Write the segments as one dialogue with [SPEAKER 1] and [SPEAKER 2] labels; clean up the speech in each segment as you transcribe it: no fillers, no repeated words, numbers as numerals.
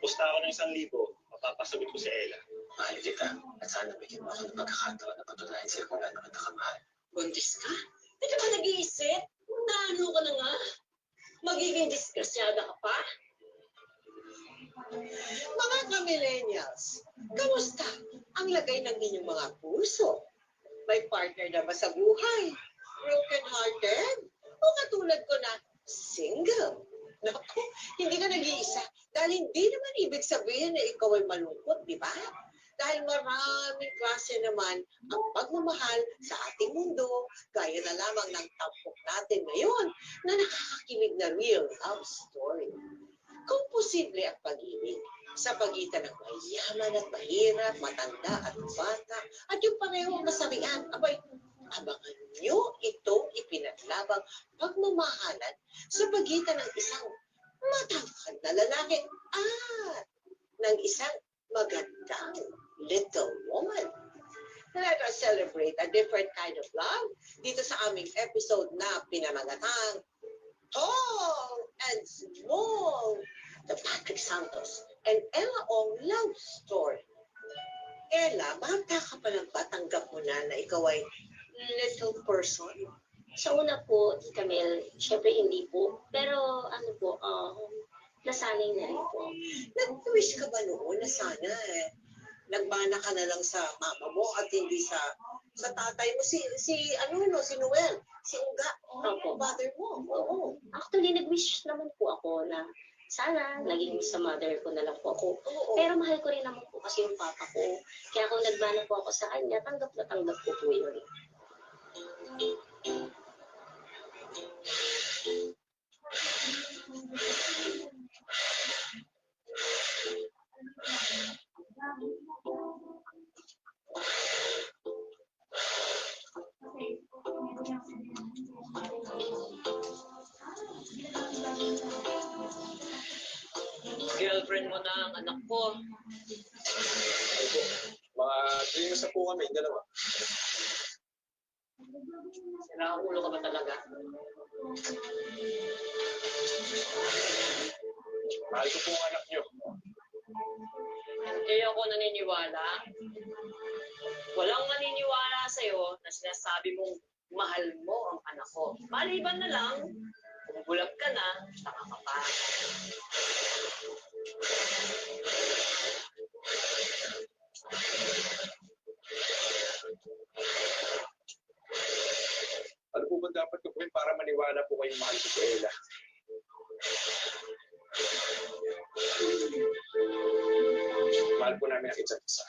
[SPEAKER 1] magpusta ako ng 1,000, mapapasagot ko si Ella.
[SPEAKER 2] Mahal kita at sana bigyan mo ako ng pagkakataon na patunayan sa'yo kung gaano kita kamahal.
[SPEAKER 3] Buntis ka? Hindi ka ba nag-iisip? Naano ka na nga? Magiging disgrasyada ka pa?
[SPEAKER 4] Mga ka-millennials, kamusta ang lagay ng inyong mga puso? May partner na ba sa buhay? Broken-hearted? O katulad ko na single? Naku, hindi ka nag-iisa. Dahil hindi naman ibig sabihin na ikaw ay malungkot, di ba? Dahil maraming klase naman ang pagmamahal sa ating mundo, gaya na lamang ng tampok natin ngayon na nakakakilig na real love story. Kung posible ang pag-ibig sa pagitan ng mayaman at mahirap, matanda at bata, at yung parehong kasarian, abay, abangan nyo itong ipinaglabang pagmamahalan sa pagitan ng isang matangkad na lalaki at ng isang magandang little woman. Let us celebrate a different kind of love dito sa aming episode na pinamagatang Tall and Small, the Patrick Santos and Ella Ong love story. Ella, bata ka pa lang ba, tanggap mo na ikaw ay little person?
[SPEAKER 5] Sa una po, Tita Mel, syempre hindi po. Pero ano po, nasanay na rin po.
[SPEAKER 4] Nag-wish ka ba noon na sana nagmana ka na lang sa mama mo at hindi sa tatay mo, si Noel, si Uga,
[SPEAKER 5] Opo.
[SPEAKER 4] father mo. Oo.
[SPEAKER 5] Actually, nag-wish naman po ako na sana naging sa mother ko na lang po ako.
[SPEAKER 4] Oo.
[SPEAKER 5] Pero mahal ko rin naman po kasi yung papa ko. Kaya kung nagmana po ako sa kanya, tanggap na tanggap ko po yun.
[SPEAKER 3] Girlfriend mo na ang anak ko.
[SPEAKER 1] Mga 3 years na po kami, dalawa.
[SPEAKER 3] Nakaulo ka ba talaga?
[SPEAKER 1] Mahal ko po ang anak nyo.
[SPEAKER 3] Hindi ako naniniwala. Walang maniniwala sa'yo na sinasabi mong mahal mo ang anak ko. Maliban na lang, kung bulag ka na, tanga ka pa.
[SPEAKER 1] Ano po ba dapat ko gawin para maniwala po kayong mahal ko si Ella? Mahal po namin ang isa't isa.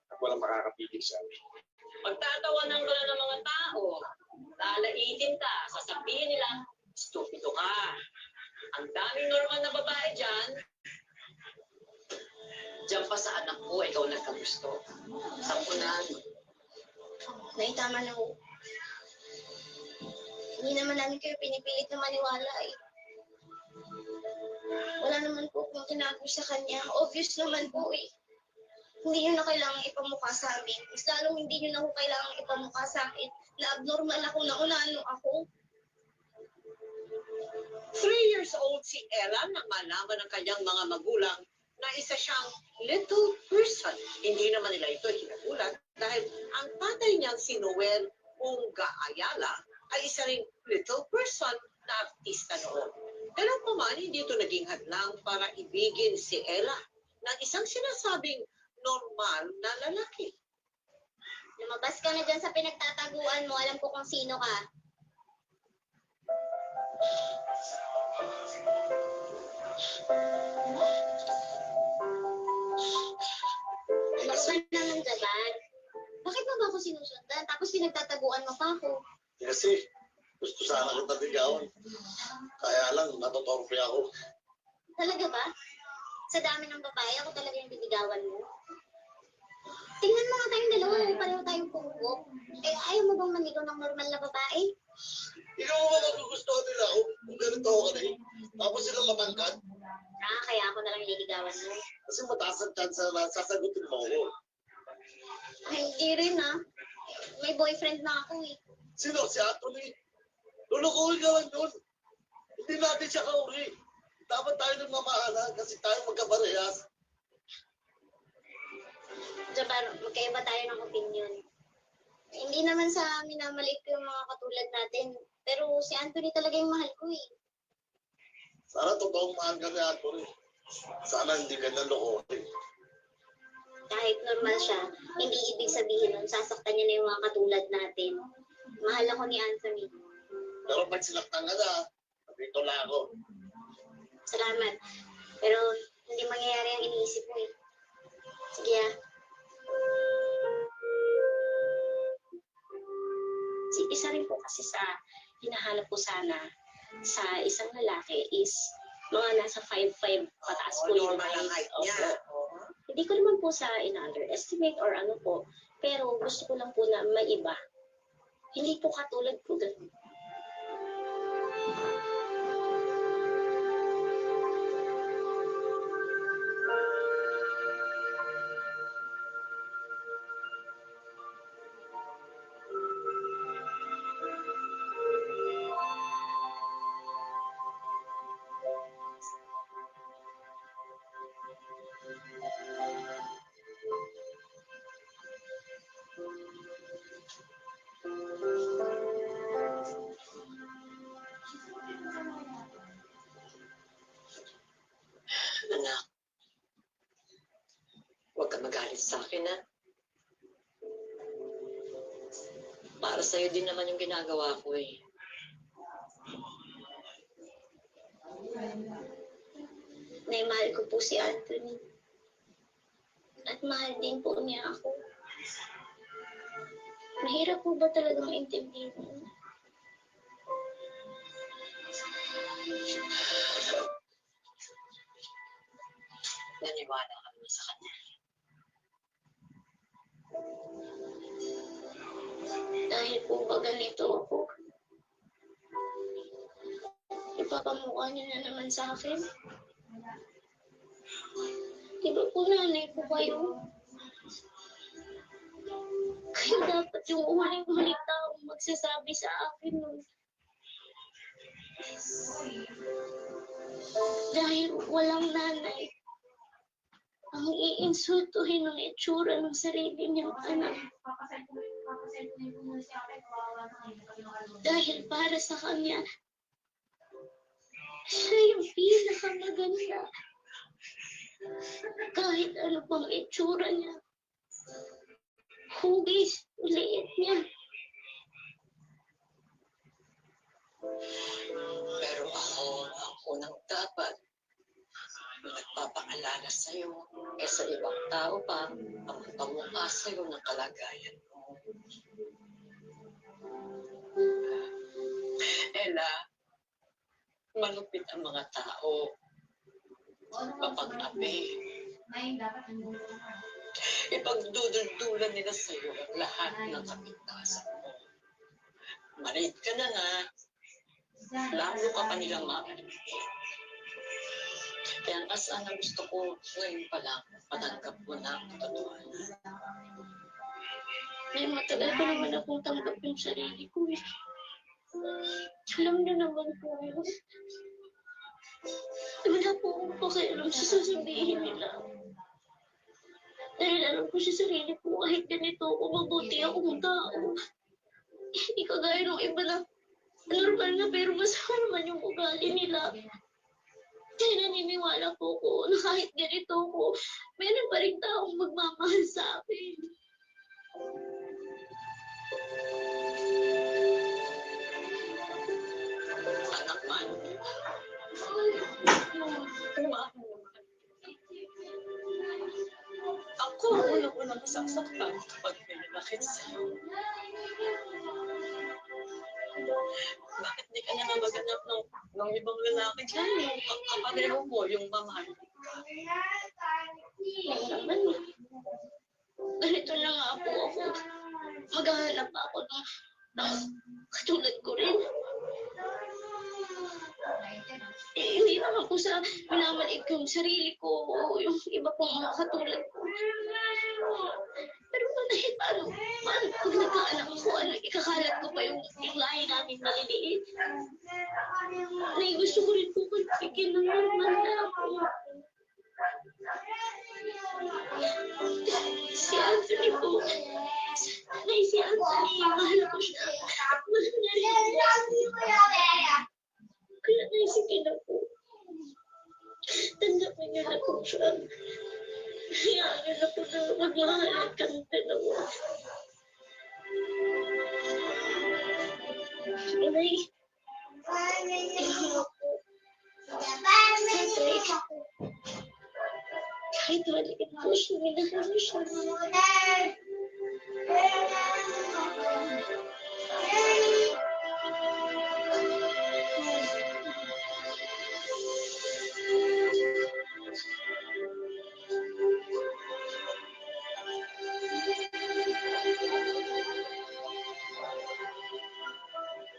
[SPEAKER 1] At walang makakapigil sa amin.
[SPEAKER 3] Pagtatawanan ka na ng mga tao, lalaitin ka, sasabihin nila, stupido ka. Ang daming normal na babae dyan, dyan pa sa anak ko, ikaw nagkagusto. Sampunan.
[SPEAKER 6] Nay, tama na ho. Hindi naman namin kayo pinipilit na maniwala eh. Wala naman po kung ginagawa sa kanya. Obvious naman po eh. Hindi nyo na kailangang ipamukha sa amin. Mas lalong hindi nyo na ho kailangang ipamukha sa akin na abnormal ako, na unano ako.
[SPEAKER 4] 3 years old si Ella nang malaman ng kanyang mga magulang na isa siyang little person. Hindi naman nila ito hinagulat dahil ang tatay niyang si Noel Unga Ayala ay isa ring little person na artista noon. Pero paman, hindi ito naging hadlang para ibigin si Ella ng isang sinasabing normal na lalaki.
[SPEAKER 6] Lumabas ka na dyan sa pinagtataguan mo. Alam ko kung sino ka. Ano ka naman dyan? Bakit mo ba ako sinusundan? Tapos pinagtataguan mo pa ako.
[SPEAKER 2] Kasi gusto sana kita bigawan. Kaya lang, natotorpe ako.
[SPEAKER 6] Talaga ba? Sa dami ng babae, ako talaga yung bibigawan mo. Tingnan mo nga tayong dalawa, pareho tayong pungkok. Eh, ayaw mo bang manigaw ng normal na babae?
[SPEAKER 2] Ikaw mo ba nagugustuhan nila ako kung ganito ako ka rin? Tapos sila matangkad?
[SPEAKER 6] Kaya ako na lang nililigawan mo.
[SPEAKER 2] Kasi mataas ang chance na sasagutin mo ako.
[SPEAKER 6] Ay, hindi rin ah. May boyfriend na ako eh.
[SPEAKER 2] Sino? Si Anthony? Lulukuhin ka lang yun. Hindi natin siya kauri. Dapat tayo nagmamahalan kasi tayo magkabarehas.
[SPEAKER 6] So, parang magkaiba tayo ng opinion. Hindi naman sa minamaliit ko yung mga katulad natin. Pero si Anthony talaga yung mahal ko eh.
[SPEAKER 2] Sana totoong mahal ka ni Anthony. Sana hindi ka nalokohin.
[SPEAKER 6] Kahit normal siya, hindi ibig sabihin nun, sasaktan niya na yung mga katulad natin. Mahal ako ni Anthony.
[SPEAKER 2] Pero pag sinaktan ka na, dito lang ako.
[SPEAKER 6] Salamat. Pero hindi mangyayari ang iniisip mo eh. Sige ah.
[SPEAKER 5] Isa rin po kasi sa hinahanap ko sana sa isang lalaki is mga nasa 5'5" pataas po yung
[SPEAKER 4] Normal ang height
[SPEAKER 5] height.
[SPEAKER 4] niya.
[SPEAKER 5] Opo. Hindi ko naman po sa in-underestimate or ano po, pero gusto ko lang po na maiba. Hindi po katulad ko ganun.
[SPEAKER 4] Anak, huwag ka magalit sa akin, ha? Para sa'yo din naman yung ginagawa ko, eh.
[SPEAKER 6] Nay, mahal ko po si Anthony. At mahal din po niya ako. Mahirap po ba talagang intindihin?
[SPEAKER 4] Naniwala ka naman sa kanya.
[SPEAKER 6] Dahil po ba ganito ako? Ipapamukha niya na naman sa akin. Di ba po nanay po kayo? Kayo dapat yung huling taong magsasabi sa akin nun. Dahil walang nanay, ang iinsultuhin ng itsura ng sarili niyang anak. Dahil para sa kanya, siya yung pinakamaganda. Kahit ano pang itsura niya, hugis, liit niya.
[SPEAKER 4] Pero ako ang unang dapat nagpapaalala sa'yo kaysa ibang tao pa ang pamukha sa'yo ng kalagayan mo. Ella, malupit ang mga tao. Papag-api. Ipagduduldulan nila sa'yo ang lahat ng kapintasan mo. Maliit ka na nga, lalo ka pa nilang mamalitin. Kaya nga sana gusto ko ngayon pa lang matanggap mo na ang katotohanan.
[SPEAKER 6] May matagal ko naman akong tanggap yung sarili ko eh. Alam niyo naman po yun. Wala po akong pakialam sa sasabihin nila. Dahil alam ko sa sarili ko kahit ganito ako, mabuti akong tao. Hindi kagaya ng iba na normal na pero masama naman yung ugali nila. Kaya naniniwala po ko na kahit ganito ko, meron pa rin taong magmamahal sa akin.
[SPEAKER 4] Anak man, umahal naman. Ako ang unang-unang sasaktan kapag pinanakit sa'yo. Bakit di ka na maganap ng ibang lalaki dyan? Yung kapareho mo, yung mamahalin ka.
[SPEAKER 6] Oo naman. Ganito na nga po ako. Maghahanap ako ng katulad ko rin. Hindi naman po sa minamaliit ko yung sarili ko o yung iba pong mga katulad ko. Pero dahil paano pag nagkaanak ako, ikakalat ko pa yung lahi namin maliliit. Gusto ko rin po bigyan ng normal na ako. Si Anthony po. Ay, si Anthony. Mahal ko siya. Mahal na rin ako. Kaya naisipin na po. Tanggapin niyo na po siya. Hayaan niyo na po na magmahalan kami dalawa. Inay. Ayaw po. Siyempre, kahit maliit po siya, minahal siya.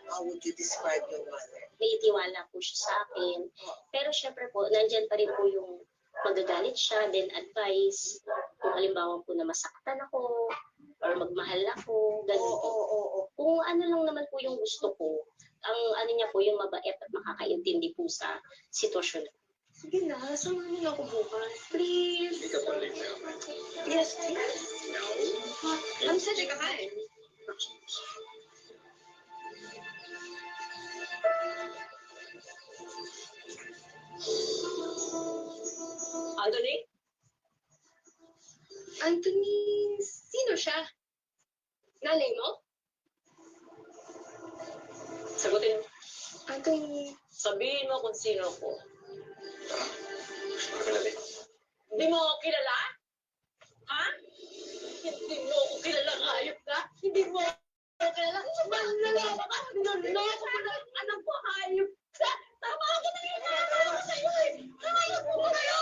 [SPEAKER 4] How would you describe your mother?
[SPEAKER 5] May tiwala po siya sa akin. Pero syempre po, nandyan pa rin po yung magagalit siya, then advice. Kung halimbawa po na masaktan ako, or magmahal ako, ganun po. Kung ano lang naman po yung gusto ko, ang ano niya po yung mabait at makakaintindi po sa sitwasyon ko.
[SPEAKER 6] Sige na, samahan niyo ako bukas. Please.
[SPEAKER 1] Hindi ka pa late na.
[SPEAKER 6] Yes, please. Ano sa kakain?
[SPEAKER 3] Anthony?
[SPEAKER 6] Anthony, sino siya? Nanay mo?
[SPEAKER 3] Sagutin mo.
[SPEAKER 6] Anthony,
[SPEAKER 3] Sabihin mo kung sino ko.
[SPEAKER 1] Hindi ka na late.
[SPEAKER 3] Hindi mo ako kilala? Ha? Hindi mo ako kilala, hayop ka? Hindi mo ako kilala? Manlalama ka? Naloko mo na ang anak ko, hayop ka? Tama ako na yung hinala ko sa'yo eh! Hayop mo ba kayo?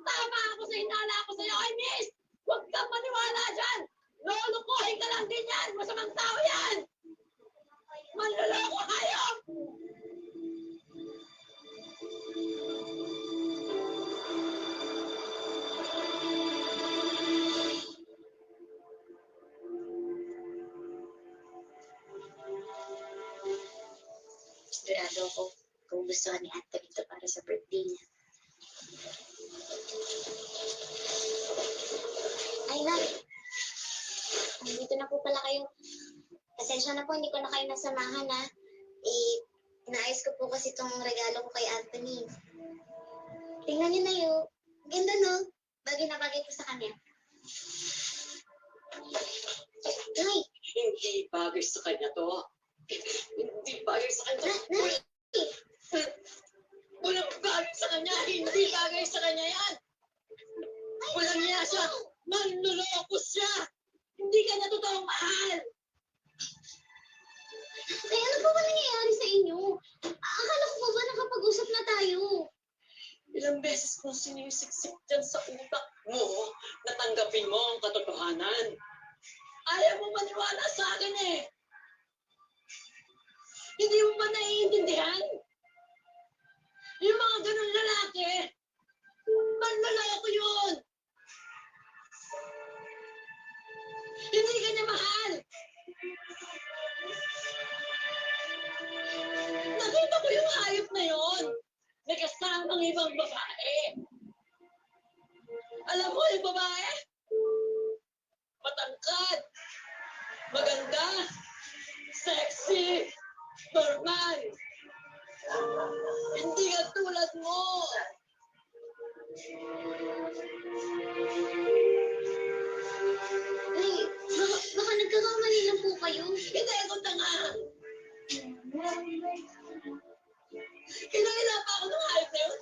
[SPEAKER 3] Tama ako sa hinala ko sa'yo, ay miss! Huwag kang maniwala dyan! Lolokohin ka lang din yan! Masamang tao yan! Manlaloko, hayop!
[SPEAKER 6] sigurado ako kung gusto ni Anthony ito para sa birthday niya. Ay, Nay. Nandito na po pala kayo. Pasensya na po, hindi ko na kayo nasamahan, ha. Naayos ko po kasi itong regalo ko kay Anthony. Tingnan niyo na yun. Ganda, no? Bagay na bagay ko sa kanya. Nay!
[SPEAKER 3] Hindi bagay sa kanya to. Hindi bagay sa kanya to.
[SPEAKER 6] Nay!
[SPEAKER 3] Walang bagay sa kanya. Hindi bagay sa kanya yan. Walang niya siya. Manluloko siya. Hindi ka niya totoong mahal.
[SPEAKER 6] Ay, ano po ba nangyayari sa inyo? Akala ko ba nakapag-usap na tayo?
[SPEAKER 3] Ilang beses kong sinisiksik dyan sa utak mo, natanggapin mo ang katotohanan. Ayaw mo maniwala sa akin eh. Hindi mo ba naiintindihan? Yung mga ganun lalaki, manlaloko yun. Hindi ka niya mahal. Nakita ko yung hayop na yun. May kasamang ibang babae. Alam mo yung babae? Matangkad, maganda, sexy, normal. Hindi ka tulad mo.
[SPEAKER 6] Ay, baka nagkakamali lang po kayo.
[SPEAKER 3] Hindi ako tanga. Kinakila pa ako ng hayop na yun.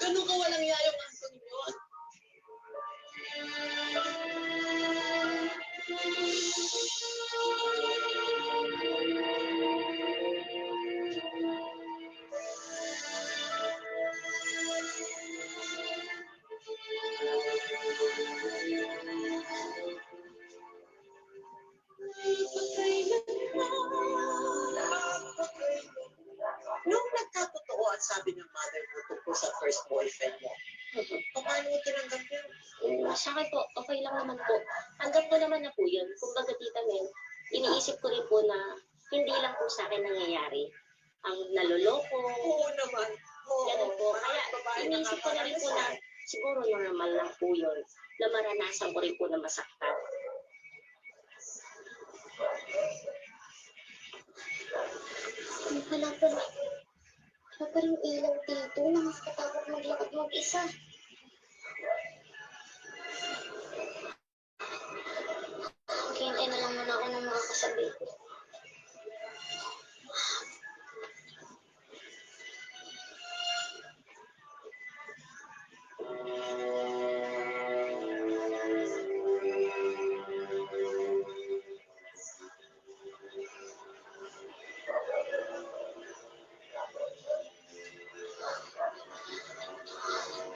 [SPEAKER 3] Ganun ka walang yayong Anthony yun.
[SPEAKER 4] Nung nagkatotoo at sabi ng mother mo tungkol sa first boyfriend mo, paano mo tinanggap yun?
[SPEAKER 5] Sa akin po, okay lang naman po. Tanggap ko naman na po yun. Kumbaga, Tita Mel, iniisip ko rin po na hindi lang po sa akin nangyayari. Ang naloloko,
[SPEAKER 4] Oo naman.
[SPEAKER 5] Ganun po. Kaya iniisip ko na rin po na siguro normal lang po yun na maranasan ko rin po na masaktan.
[SPEAKER 6] Ano pala pala? Wala pa rin ilaw dito. Nakakatakot maglakad mag-isa. Hintay na lang muna ako ng mga kasabi ko.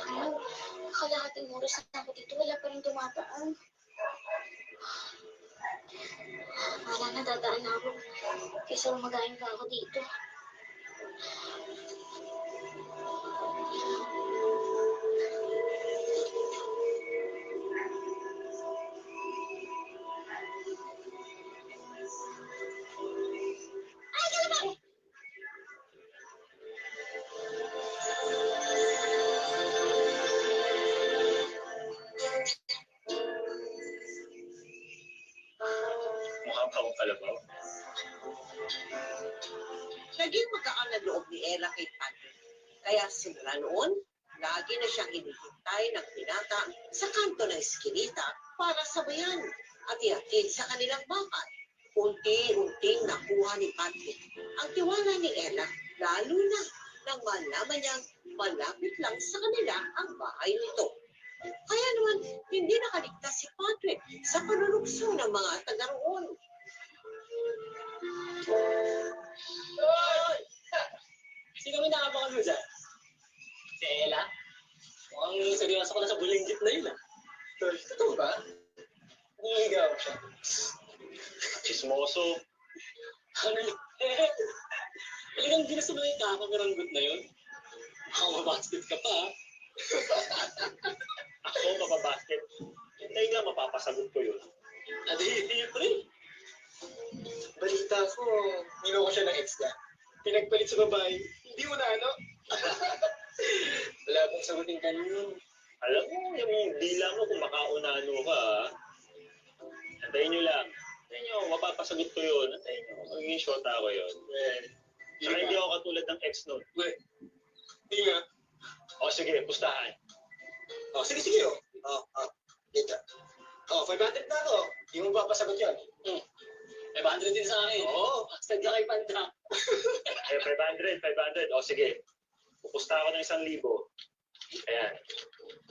[SPEAKER 6] Ano? Kalahating oras na ako dito. Wala pa rin dumadaan. Wala na, dadaan na ako. Kaysa umagain pa ako dito. Ay, kalabaw!
[SPEAKER 1] Mukha pa akong kalabaw.
[SPEAKER 4] Naging magaan na loob ni Ella kay Patrick. Kaya simula noon, lagi na siyang hinihintay ng binata sa kanto ng eskinita para sabayan at ihatid sa kanilang bahay. Unti-unting nakuha ni Patrick ang tiwala ni Ella, lalo na nang malaman niyang malapit lang sa kanila ang bahay nito. Kaya naman, hindi nakaligtas si Patrick sa panunukso ng mga taga roon.
[SPEAKER 7] Hoy! Sino may nakapakalo dyan? Si Ella? Mukhang seryoso ko na sa bulinggit na yun ah. Totoo ba? Nangigaw siya.
[SPEAKER 1] Chismoso.
[SPEAKER 7] Ano yun? Talagang ginusto mo yung kakakaranggot na yun? Baka mabasket ka pa ah.
[SPEAKER 1] Ako, mapabasket. Hintay nga, mapapasagot ko yun.
[SPEAKER 7] Hindi pre. Balita ko, niloko siya ng ex niya. Pinagpalit sa babae. Hindi mo na ano? Wala akong sagutin kanino.
[SPEAKER 1] Alam mo, yung dila mo kung makaunano ka, ah. Antayin nyo lang. Antayin nyo, mapapasagot ko yun. Antayin nyo, magiging shota ako yun. Saka hindi ako katulad ng ex nun.
[SPEAKER 7] Hindi nga.
[SPEAKER 1] O sige, pustahan.
[SPEAKER 7] Sige. Dito. 500 na ako. Hindi mo papasagot yun. 500 din sa akin. Oo. Stag ka kay Panda.
[SPEAKER 1] 500. O sige, pupusta ako ng 1,000. Ayan,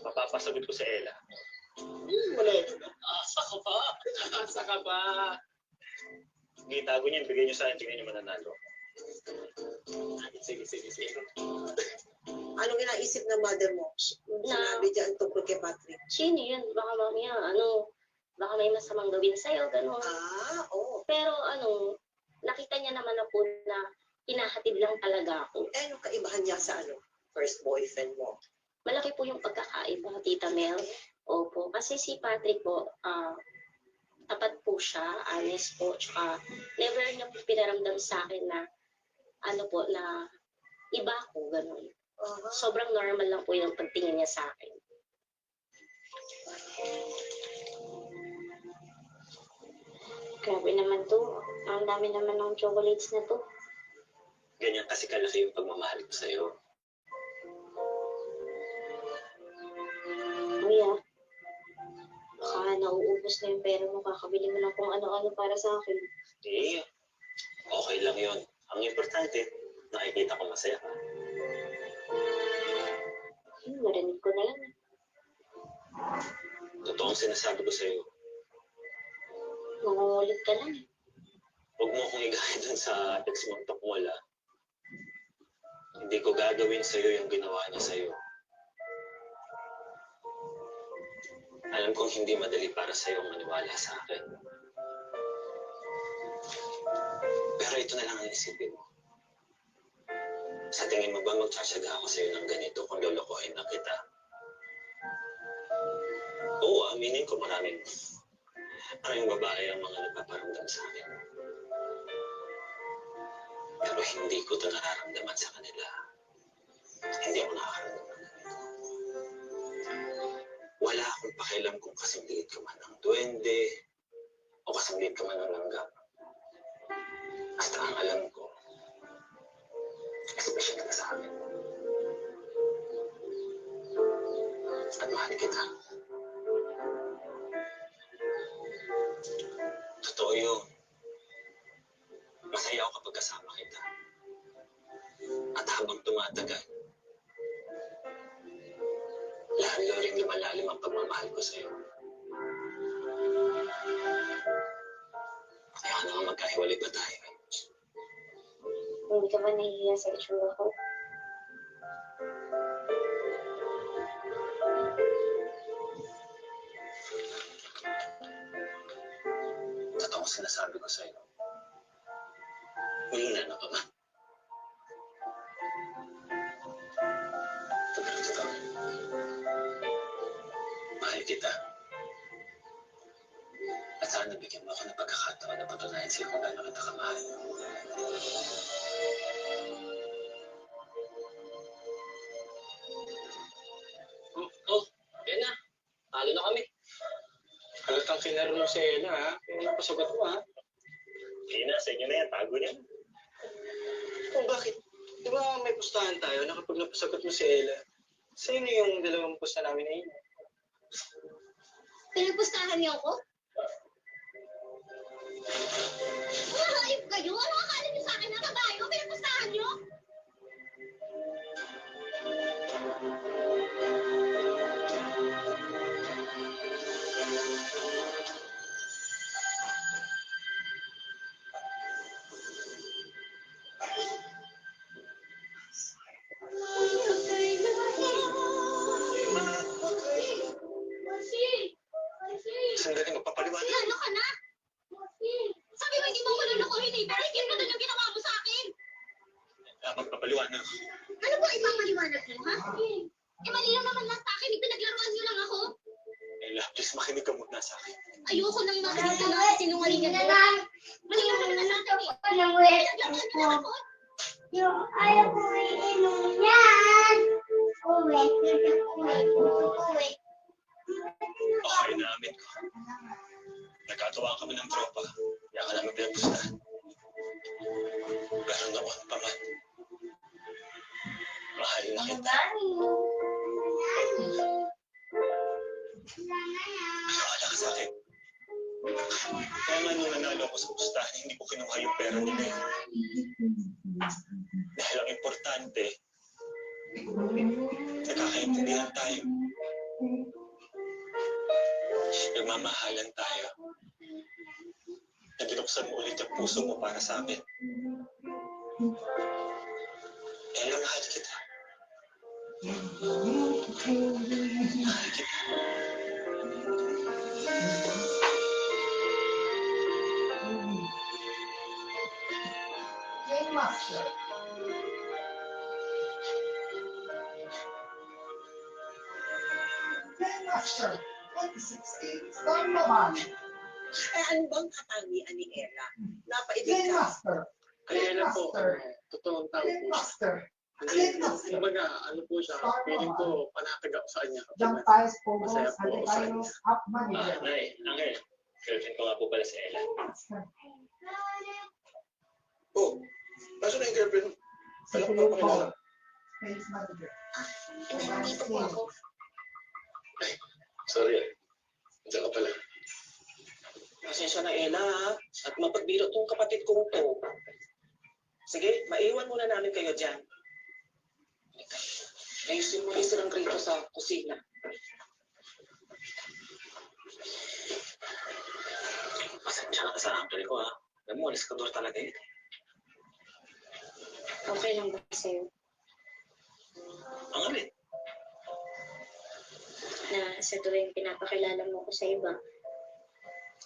[SPEAKER 1] mapapasagot ko sa Ella.
[SPEAKER 7] Wala yun. Asa ka pa.
[SPEAKER 1] Sige, tago niyo, bigay niyo sa akin, tingnan niyo mananalo.
[SPEAKER 7] Sige.
[SPEAKER 4] Anong inaisip ng mother mo? Sinabi dyan tungkol kay Patrick.
[SPEAKER 5] Sino yun? Baka mamaya, baka may masamang gawin sa'yo, gano'n.
[SPEAKER 4] Oo.
[SPEAKER 5] Pero nakita niya naman na po na hinahatid lang talaga ako.
[SPEAKER 4] Eh, anong kaibahan niya sa first boyfriend mo?
[SPEAKER 5] Malaki po yung pagkakaiba, Tita Mel. Opo, kasi si Patrick po, tapat po siya, honest po, tsaka never niya po pinaramdam sa akin na, na iba ako, gano'n. Sobrang normal lang po yung pagtingin niya sa akin. Grabe naman to. Ang dami naman ng chocolates na to.
[SPEAKER 7] Ganyan kasi kalaki yung pagmamahal ko sa'yo.
[SPEAKER 5] Kuya, baka nauubos na yung pera mo. Kakabili mo lang kung ano-ano para sa akin.
[SPEAKER 7] Okay lang yun. Ang importante, nakikita ko masaya ka.
[SPEAKER 5] Marinig ko na lang.
[SPEAKER 7] Totoo ang sinasabi ko sa'yo.
[SPEAKER 5] Nangungulit ka lang.
[SPEAKER 7] Huwag mo akong igaya dun sa ex mong tukmol ah. Hindi ko gagawin sa'yo yung ginawa niya sa'yo. Alam kong hindi madali para sa'yo maniwala sa akin. Pero ito na lang ang isipin mo. Sa tingin mo ba magtsatsaga ako sa'yo ng ganito kung lolokohin na kita? Oo, aminin ko maraming babae ang mga nagpaparamdam sa akin. Pero hindi ko ito nararamdaman sa kanila.
[SPEAKER 8] Hindi ako nakakarinig. Wala akong pakialam kung kasing liit ka man ng duwende o kasing liit ka man ng langgam. Basta ang alam ko, espesyal ka sa akin. At mahal kita. Totoo yun. Masaya ako kapag kasama kita. At habang tumatagal, lalo rin lumalalim ang pagmamahal ko sa'yo. Kaya naman magkahiwalay pa tayo.
[SPEAKER 6] Hindi ka ba nahihiya sa itsura ko?
[SPEAKER 8] Totoo sinasabi ko sa'yo. Huli na ka ba? Pero totoo. Mahal kita. At sana bigyan mo ako ng pagkakataon na patunayan sa'yo kung gaano kita kamahal.
[SPEAKER 7] Yan na. Talo na kami. Halatang kinaro mo si Ella, ha? Kaya napasagot mo, ha?
[SPEAKER 1] Sige na, sa inyo na yan. Tago niya.
[SPEAKER 7] Kung bakit? Di ba may pustahan tayo na kapag napasagot mo si Ella, sino yung dalawang pusta namin na yun?
[SPEAKER 6] Pinagpustahan niyo ako? Hayop kayo? Ano akala niyo sa akin na kabayo? Pinagpustahan niyo?
[SPEAKER 8] Sandali, magpapaliwanag.
[SPEAKER 6] Ano ka na? Sabi mo hindi mo ko lulukuhin eh, pero hindi mo doon yung ginawa mo sa akin.
[SPEAKER 8] Magpapaliwanag.
[SPEAKER 6] Ano ba ipapaliwanag mo, ha? Eh, mali lang naman lang sa akin, ipinaglaruan niyo lang ako.
[SPEAKER 8] Ella, please makinig ka muna sa akin.
[SPEAKER 6] Ayoko nang makinig ka na sinungalingan mo. Mali lang naman lang sa akin. Pinaglaruan niyo lang ako.
[SPEAKER 9] Yung ayaw ko iinom yan. Uwi. Uwi.
[SPEAKER 8] Okay, naamin ko. Nagkatawa kami ng tropa. Kaya ka namin pinagpustahan. Pero noon pa man, mahal na kita. Wala ka sa akin. Kaya nga nung nanalo ako sa pustahan, hindi ko kinuha yung pera nila eh. Dahil ang importante, nagkakaintindihan tayo. Nagmamahalan tayo. Nabinuksan mo ulit ang puso mo para sa amin. Ella, mahal kita. Mahal kita.
[SPEAKER 9] Game Master. Game Master. 2016 Star Laban.
[SPEAKER 4] Eh, ano bang katangian ni Ella? Napaibig
[SPEAKER 9] Game
[SPEAKER 4] ka.
[SPEAKER 9] Master.
[SPEAKER 7] Kaya na po, totoong tao
[SPEAKER 9] Game
[SPEAKER 7] po siya.
[SPEAKER 9] Master.
[SPEAKER 7] Hindi, kumbaga, ano po siya, feeling ko, panatag ako sa kanya.
[SPEAKER 9] Jump Tiles, Pogos,
[SPEAKER 7] Masaya po ako sa
[SPEAKER 9] Adebayo, Up Manager.
[SPEAKER 8] Nay, Angel. Girlfriend ko nga po pala si Ella.
[SPEAKER 2] Oh, nasa na yung girlfriend?
[SPEAKER 9] Si Philip Paul, Space Manager.
[SPEAKER 6] Nandito po ako.
[SPEAKER 8] Sorry ah. Diyan ka pala.
[SPEAKER 7] Pasensya na, Ella, ha? At mapagbiro tong kapatid kong to. Sige, maiwan muna namin kayo dyan. Ayusin mo yung silang rito sa kusina.
[SPEAKER 8] Pasensya na ka sa Angel ko ha. Alam mo, alis ka doon talaga eh.
[SPEAKER 6] Okay lang ba sa'yo?
[SPEAKER 8] Ang alin?
[SPEAKER 6] Na sa tuwing pinapakilala mo ko sa iba,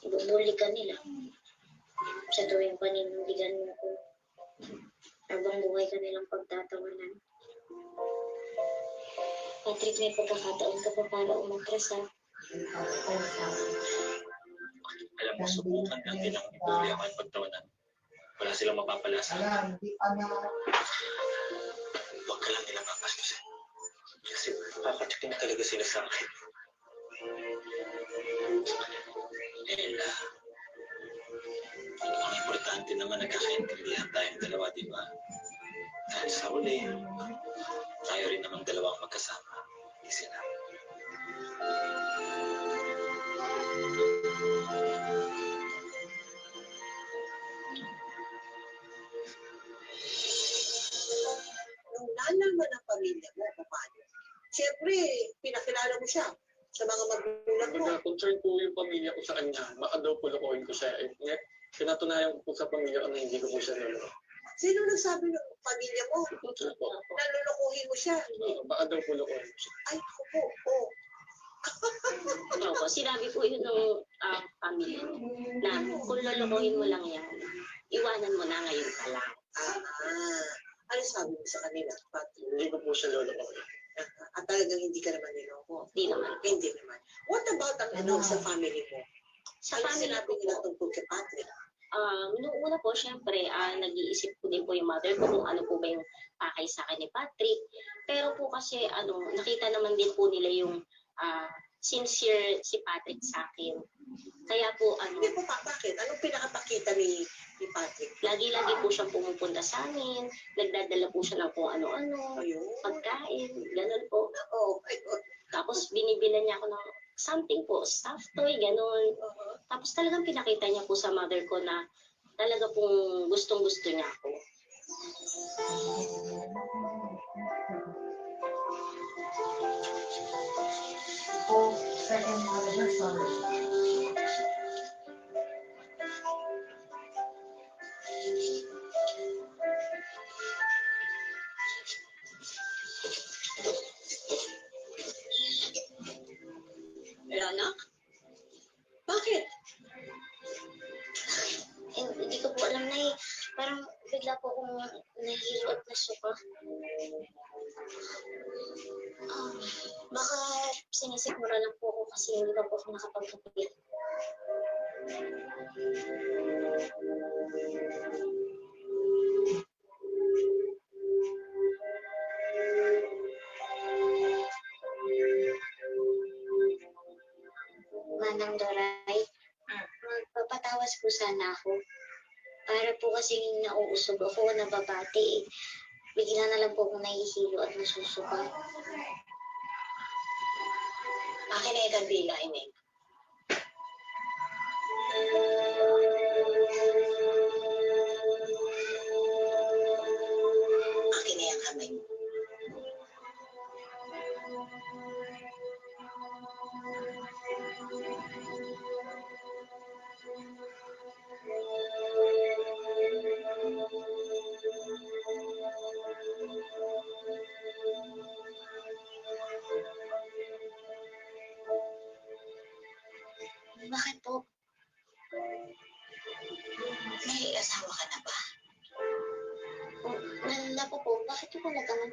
[SPEAKER 6] ibubuli ka nila. Sa tuwing panindigan mo ko, habang buhay ka nilang pagtatawanan. Patrick, may pagkakataon ka pa para umatras ha.
[SPEAKER 8] Alam mo, subukan lang nilang ibuli ako ang pagtawanan. Wala silang mapapala sa akin.
[SPEAKER 9] Ayan, hindi pa na
[SPEAKER 8] Huwag ka lang nilang papastusin. Kasi nakakatikim talaga sila sa akin. Ella, ang importante naman nagkakaintindihan tayong dalawa, di ba? Dahil sa huli, tayo rin namang dalawang magkasama. Hindi sila.
[SPEAKER 4] Nung nalaman ng pamilya mo kung paano, siyempre, pinakilala mo siya sa mga magulang mo.
[SPEAKER 7] Nag-concern po yung pamilya ko sa kanya. Baka daw po lokohin ko siya. Pinatunayan ko po sa pamilya ko na hindi ko po siya naloko.
[SPEAKER 4] Sino nagsabi ng pamilya mo?
[SPEAKER 7] Ano po?
[SPEAKER 4] Nalulukuhin mo siya.
[SPEAKER 7] Baka daw po lokohin ko siya.
[SPEAKER 4] Ay, ako po, oh.
[SPEAKER 5] Opo, sinabi po yun ng family na kung lolokohin mo lang yan, iwanan mo na ngayon pa lang.
[SPEAKER 4] Ano sabi mo sa kanila?
[SPEAKER 7] Hindi ko po siya lolokohin.
[SPEAKER 4] At talagang hindi ka naman niloko.
[SPEAKER 5] Hindi naman.
[SPEAKER 4] Hindi naman. What about ang sa family mo?
[SPEAKER 5] Sa
[SPEAKER 4] Ano
[SPEAKER 5] family
[SPEAKER 4] sinabi
[SPEAKER 5] ko
[SPEAKER 4] nila
[SPEAKER 5] po,
[SPEAKER 4] tungkol kay Patrick?
[SPEAKER 5] noong una po, syempre, nag-iisip ko din po yung mother ko kung ano po ba yung pakay sa akin ni Patrick. Pero po kasi, nakita naman din po nila yung sincere si Patrick sa akin. Kaya po,
[SPEAKER 4] Hindi po bakit? Anong pinakapakita ni Patrick?
[SPEAKER 5] lagi-lagi po siyang pumupunta sa amin, nagdadala po siya ng kung ano-ano,
[SPEAKER 4] Ayun.
[SPEAKER 5] pagkain, ganun po.
[SPEAKER 4] Oh, ayun.
[SPEAKER 5] Tapos binibilan niya ako ng something po, stuffed toy, ganun. Tapos talagang pinakita niya po sa mother ko na talaga pong gustong-gusto niya ako.
[SPEAKER 9] Second anniversary.
[SPEAKER 4] Anak? Bakit?
[SPEAKER 6] Hindi ko po alam na parang bigla po akong nahihilo at nasuka. Baka sinisikmura lang po ako kasi hindi pa po ako nakapagkape. Manang Doray, magpapatawas po sana ako. Para po kasing nauusog ako, nababati. Bigla na lang po akong nahihilo at nasusuka.
[SPEAKER 4] Akin na yung dila, Ining. Akin na yung kamay mo.
[SPEAKER 6] Bakit po?
[SPEAKER 4] May asawa ka na ba?
[SPEAKER 6] Nalala po po. Bakit po nagkaman?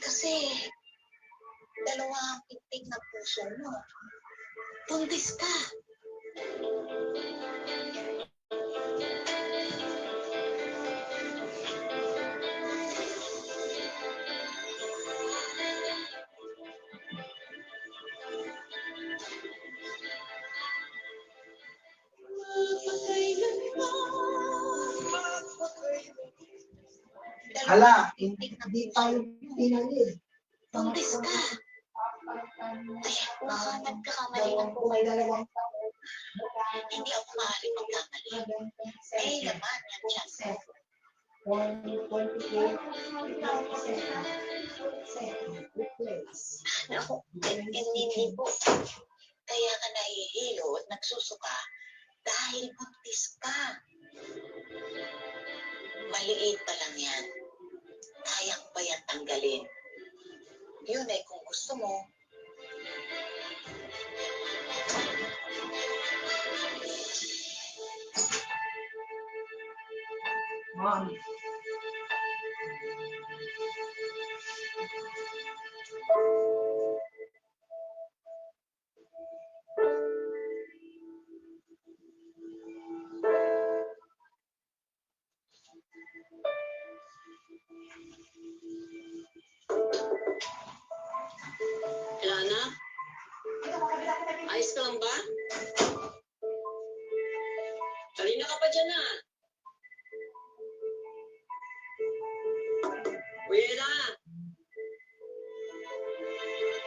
[SPEAKER 4] Kasi, dalawa ang pitik na puso mo. Buntis ka.
[SPEAKER 9] Hala, hindi tayo pinali.
[SPEAKER 4] Buntis ka.
[SPEAKER 6] Ay, baka nagkakamali lang po kayo.
[SPEAKER 9] Dalawang taon.
[SPEAKER 4] Hindi ako maaari magkamali. Eh, laman yan siya.
[SPEAKER 9] 128.
[SPEAKER 4] Ako, hindi po. Kaya ka nahihilo at nagsusuka dahil buntis ka. Maliit pa lang yan. Kayang pa yan tanggalin. Yun ay kung gusto mo.
[SPEAKER 9] Mom.
[SPEAKER 3] Ayos ka lang ba? Kanina ka pa dyan ah. Uy, Ella!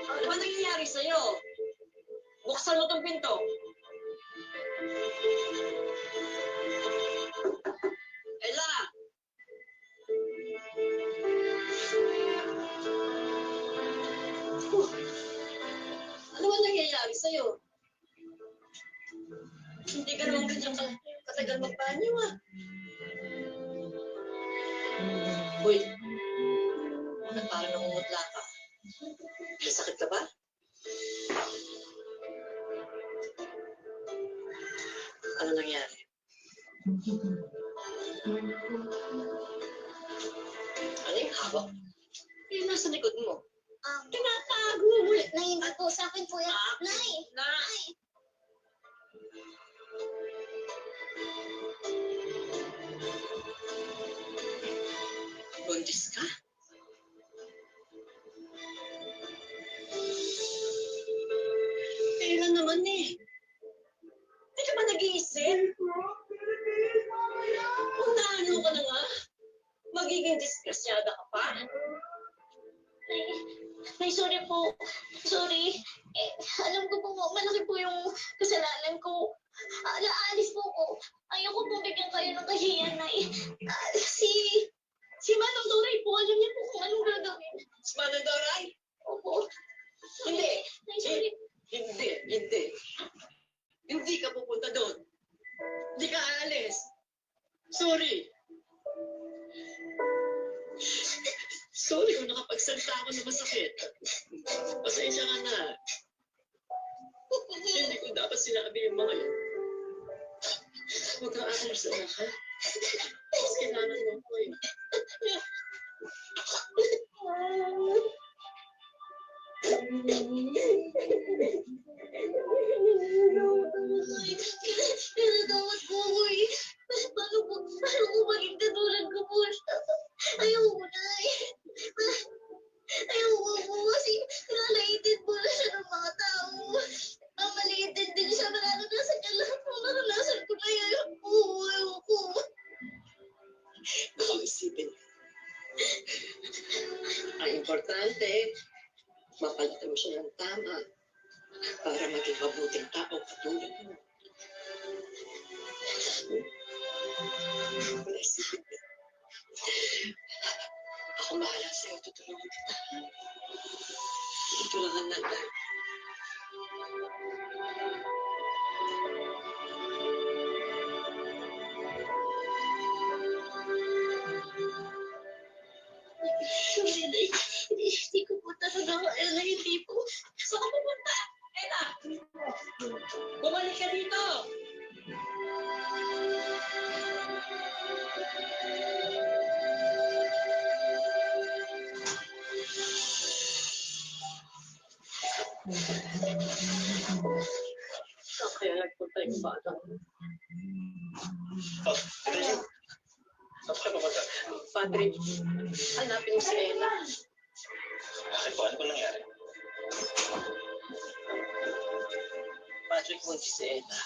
[SPEAKER 3] Ano ba nangyayari sa'yo? Buksan mo tong pinto. Ella! Ano ba nangyayari sa'yo? Hindi ka naman ganyan katagal magbanyo ah. Uy, bakit parang namumutla ka? May sakit ka ba? Ano nangyari? Ano yung hawak? Yung nasa likod mo. Tinatago mo.
[SPEAKER 6] Nay, hindi po. Sa akin po yan. Nay!
[SPEAKER 3] Nay! Buntis ka? Kailan naman eh? Hindi ka ba nag-iisip? Kung naano ka na nga, magiging disgrasyada ka pa.
[SPEAKER 6] Nay, sorry po. Sorry. Alam ko po, malaki po yung kasalanan ko. Naalis po ko. Ayoko po bigyan kayo ng kahiyan, Nay. Si Manong Doray po, alam niya po kung anong gagawin.
[SPEAKER 3] Si Manang Doray?
[SPEAKER 6] Opo.
[SPEAKER 3] Hindi.
[SPEAKER 6] Nay, sorry.
[SPEAKER 3] Hindi. Hindi ka pupunta doon. Hindi ka aalis. Sorry. Sorry kung nakapagsalita ako na masakit. Pasensya ka na. Hindi ko dapat sinabi yung mga yun. Huwag kang aalis na ha. Mas kailangan mo ko eh.
[SPEAKER 6] Tinatawad ko ako eh. Paano ko maging katulad ko po siya? Ayoko na eh. Ayoko po kasi nalaitin po na siya ng mga tao. Mamaliitin din siya. Naranasan niya lahat po. Naranasan ko na yan. Ayoko.
[SPEAKER 3] Baka isipin. Ang importante, mapalitan mo siya ng tama para maging mabuting tao katulad mo. Wala isipin mo. Ako bahala sa'yo, tutulungan kita. Tutulungan natin.
[SPEAKER 6] Sorry, Nay. Hindi ko po talaga kaya na hindi po.
[SPEAKER 3] Saan ka pupunta? Ella! Bumalik ka dito! Saan kaya nagpunta yung bata?
[SPEAKER 1] Oh, ito yun. Saan ka pupunta?
[SPEAKER 3] Padre, hanapin mo si Ella.
[SPEAKER 1] Bakit po? Ano po nangyari?
[SPEAKER 3] Patrick, buntis si Ella.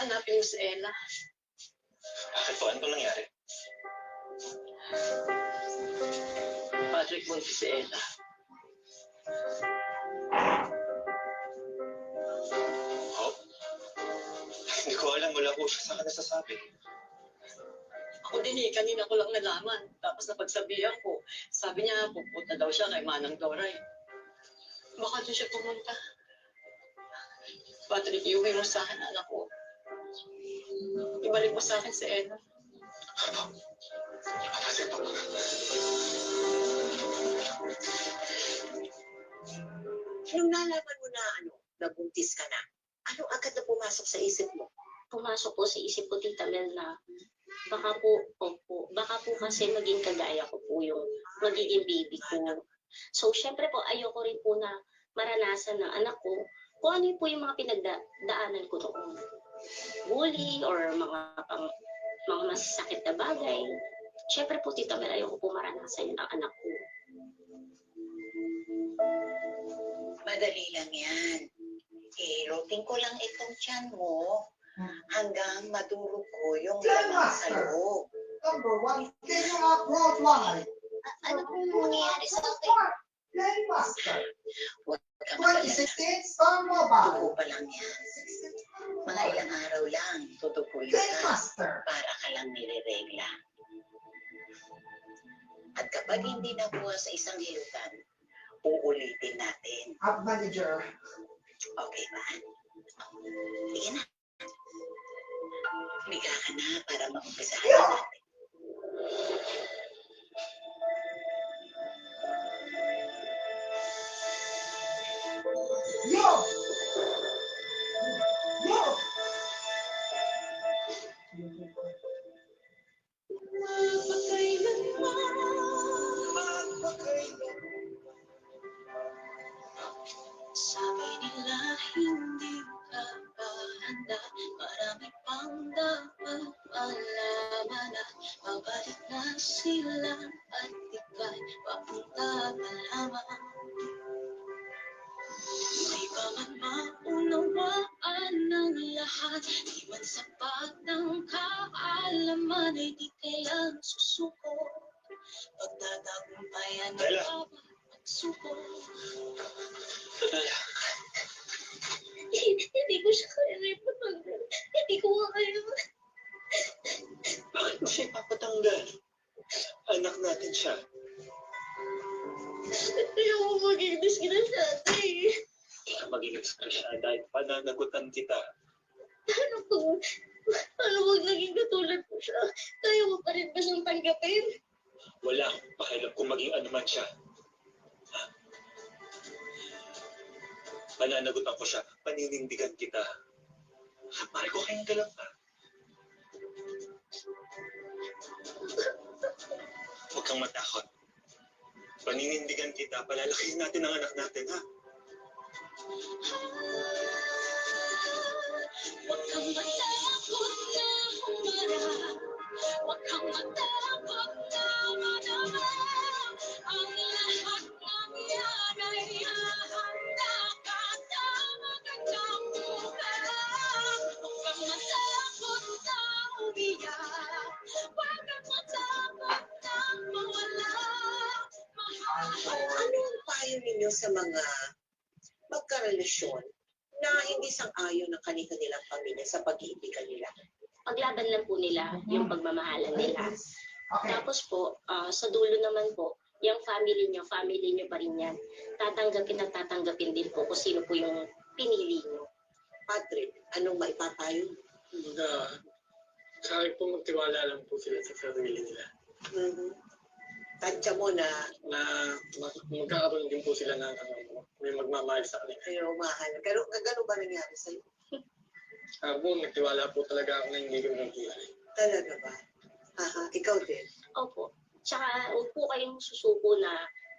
[SPEAKER 3] Hanapin mo si Ella.
[SPEAKER 1] Bakit po? Ano po nangyari?
[SPEAKER 3] Patrick, buntis si Ella.
[SPEAKER 1] Oh? Hindi ko alam. Wala po siya sa akin nasasabi.
[SPEAKER 3] Ako din eh, kanina ko lang nalaman. Tapos napagsabihan ko, sabi niya, pupunta daw siya kay Manang Doray. Baka doon siya pumunta. Patrick, iuwi mo sa akin, anak ko. Ibalik mo sa akin si Ella.
[SPEAKER 1] Kapatid po.
[SPEAKER 4] Nung nalaman mo na nabuntis ka na, ano agad na pumasok sa isip mo?
[SPEAKER 5] Pumasok po sa isip ko, Tita Mel, na baka po kasi maging kagaya ko po yung magiging baby ko. So, syempre po, ayoko rin po na maranasan ng anak ko kung ano po yung mga pinagdaanan ko noon. Bully or mga masasakit na bagay. Syempre po, Tita Mel, ayoko po maranasan yun ng anak ko.
[SPEAKER 4] Madali lang yan. Ihilutin ko lang itong tiyan mo hanggang madurog ko yung laman sa loob.
[SPEAKER 9] Number 1, can you upload live?
[SPEAKER 6] Ano pong nangyayari sa akin?
[SPEAKER 9] Game Master.
[SPEAKER 4] Huwag ka magalala.
[SPEAKER 9] 2016 Star Mobile.
[SPEAKER 4] Tugo pa lang yan. Mga ilang araw lang, tutukuyin
[SPEAKER 9] Game
[SPEAKER 4] ka
[SPEAKER 9] Master.
[SPEAKER 4] para ka lang nireregla. At kapag hindi nakuha sa isang hilutan, uulitin natin.
[SPEAKER 9] App Manager.
[SPEAKER 4] Okay ba? Sige na. Liga ka na para maumpisahan na natin.
[SPEAKER 9] Yo! Yo!
[SPEAKER 6] Sabi nila hindi ka pa handa, marami pang dapat malaman at babalik na sila at ika'y papunta pa lamang. Di ba man maunawaan ng lahat, di man sapat ng kaalaman ay di kailang susuko. Pagtatagumpayan ng
[SPEAKER 1] Bella.
[SPEAKER 6] bawat pagsubok.
[SPEAKER 8] Bella,
[SPEAKER 6] Hindi ko siya kaya ipatanggal. Hindi ko kaya.
[SPEAKER 8] bakit mo siya ipapatanggal? Anak natin siya.
[SPEAKER 6] Ayoko maging disgrasya,
[SPEAKER 8] Kaya maging ekspresya dahil pananagutan kita.
[SPEAKER 6] Ano pag naging katulad ko siya? Kaya mo pa rin ba siyang tanggapin?
[SPEAKER 8] Wala akong pakialam kung maging ano man siya. Pananagutan ko siya, paninindigan kita. Mariko, kayong ka lang pa. Huwag kang matakot. Paninindigan kita, palalakihin natin ang anak natin, ha?
[SPEAKER 6] Huwag kang matakot na humarap. Huwag kang matakot na madama. Ang lahat ng yan ay hahanda ka sa magandang bukas. Huwag kang matakot na umiyak. Huwag kang matakot na mawala.
[SPEAKER 4] Anong payo ninyo sa mga magkarelasyon na hindi sang-ayon ng kanilang pamilya sa pag-iibigan nila?
[SPEAKER 5] Paglaban lang po nila yung pagmamahalan nila.
[SPEAKER 9] Okay.
[SPEAKER 5] Tapos po, sa dulo naman po, yung family nyo pa rin yan. Tatanggapin at tatanggapin din po kung sino po yung pinili nyo.
[SPEAKER 4] Patrick, anong maipapayo?
[SPEAKER 7] Sa akin po magtiwala lang po sila sa sarili nila.
[SPEAKER 4] Tansya mo na
[SPEAKER 7] Magkakaroon din po sila ng may magmamahal sa kanila.
[SPEAKER 4] kayo mahal. Gano'n ba nangyari sa'yo?
[SPEAKER 7] Nagtiwala po talaga ako na hindi ko nagtiwala.
[SPEAKER 4] Talaga ba? Ikaw din.
[SPEAKER 5] Opo. Tsaka huwag po kayong susuko na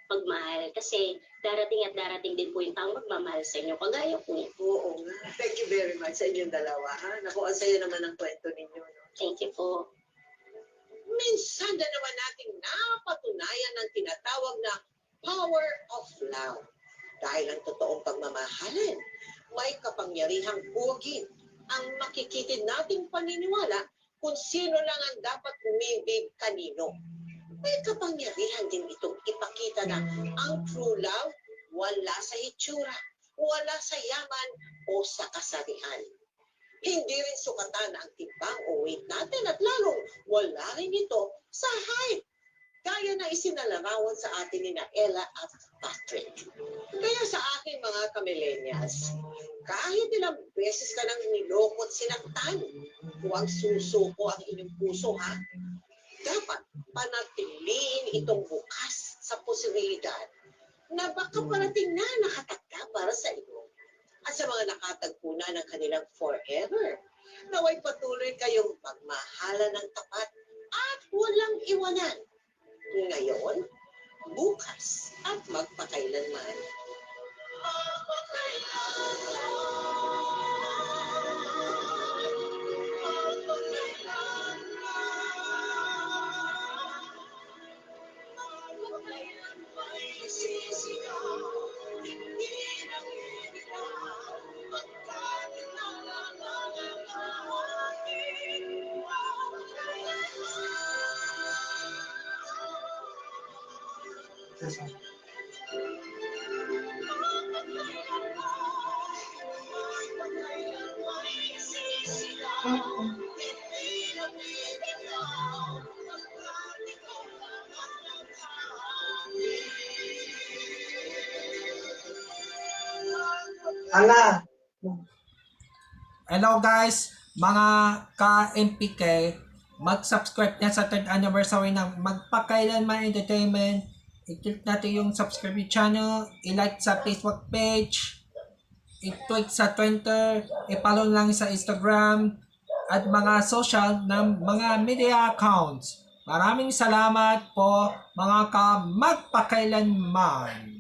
[SPEAKER 5] pagmahal kasi darating at darating din po yung taong magmamahal sa inyo. Kagaya po.
[SPEAKER 4] Oo nga. Thank you very much sa inyong dalawa. Naku, ang saya naman ang kwento ninyo. No?
[SPEAKER 5] Thank you po.
[SPEAKER 4] Minsan na naman nating napatunayan ng tinatawag na power of love. Dahil ang totoong pagmamahalan, may kapangyarihang bugin ang makikitid nating paniniwala kung sino lang ang dapat umibig kanino. May kapangyarihan din itong ipakita na ang true love wala sa hitsura, wala sa yaman o sa kasarian. Hindi rin sukatan ang timbang o weight natin at lalong wala rin ito sa height. Gaya na isinalarawan sa atin ni Ella at Patrick. Kaya sa aking mga kamillennials, kahit ilang beses ka nang nilokot sinaktan, huwag susuko ang inyong puso, ha? Dapat panatiliin itong bukas sa posibilidad na baka parating na nakatakda para sa iyo. At sa mga nakatagpo na ng kanilang forever, naway patuloy kayong magmahalan ng tapat at walang iwanan. Ngayon, bukas at magpakailanman.
[SPEAKER 10] Ala. Hello guys, mga ka-MPK, mag-subscribe na sa 3rd anniversary ng Magpakailanman Entertainment. I-click natin yung subscribe channel, i-like sa Facebook page, i-tweet sa Twitter, i-follow lang sa Instagram, at mga social ng mga media accounts. Maraming salamat po mga ka-Magpakailanman.